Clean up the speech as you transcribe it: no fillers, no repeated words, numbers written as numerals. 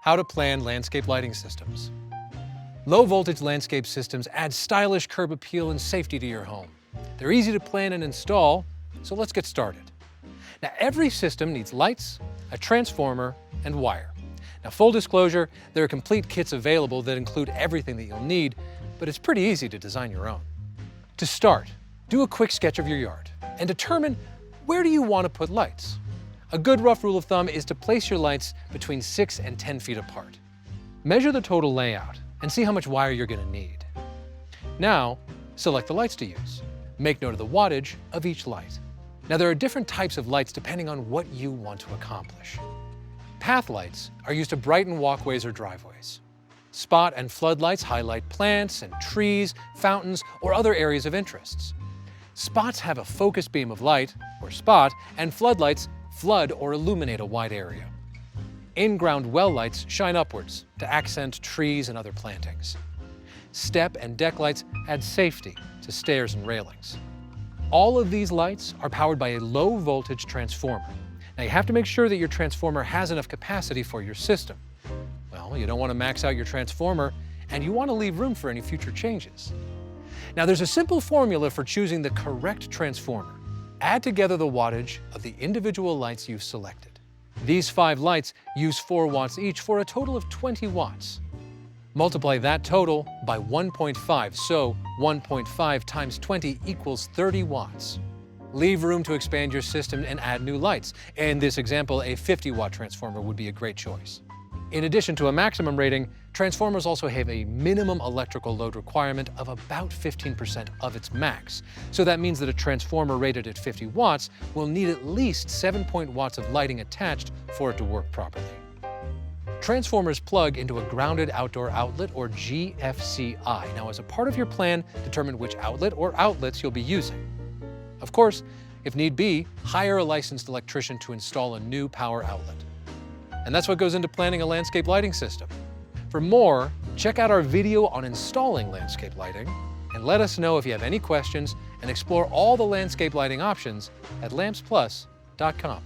How to plan landscape lighting systems. Low-voltage landscape systems add stylish curb appeal and safety to your home. They're easy to plan and install, so let's get started. Now, every system needs lights, a transformer, and wire. Now, full disclosure, there are complete kits available that include everything that you'll need, but it's pretty easy to design your own. To start, do a quick sketch of your yard and determine where do you want to put lights. A good rough rule of thumb is to place your lights between 6 and 10 feet apart. Measure the total layout and see how much wire you're going to need. Now, select the lights to use. Make note of the wattage of each light. Now, there are different types of lights depending on what you want to accomplish. Path lights are used to brighten walkways or driveways. Spot and floodlights highlight plants and trees, fountains, or other areas of interests. Spots have a focused beam of light, or spot, and floodlights flood or illuminate a wide area. In-ground well lights shine upwards to accent trees and other plantings. Step and deck lights add safety to stairs and railings. All of these lights are powered by a low-voltage transformer. Now, you have to make sure that your transformer has enough capacity for your system. Well, you don't want to max out your transformer, and you want to leave room for any future changes. Now, there's a simple formula for choosing the correct transformer. Add together the wattage of the individual lights you've selected. These 5 lights use 4 watts each for a total of 20 watts. Multiply that total by 1.5, so 1.5 times 20 equals 30 watts. Leave room to expand your system and add new lights. In this example, a 50-watt transformer would be a great choice. In addition to a maximum rating, transformers also have a minimum electrical load requirement of about 15% of its max. So that means that a transformer rated at 50 watts will need at least 7 watts of lighting attached for it to work properly. Transformers plug into a grounded outdoor outlet, or GFCI. Now, as a part of your plan, determine which outlet or outlets you'll be using. Of course, if need be, hire a licensed electrician to install a new power outlet. And that's what goes into planning a landscape lighting system. For more, check out our video on installing landscape lighting, and let us know if you have any questions, and explore all the landscape lighting options at lampsplus.com.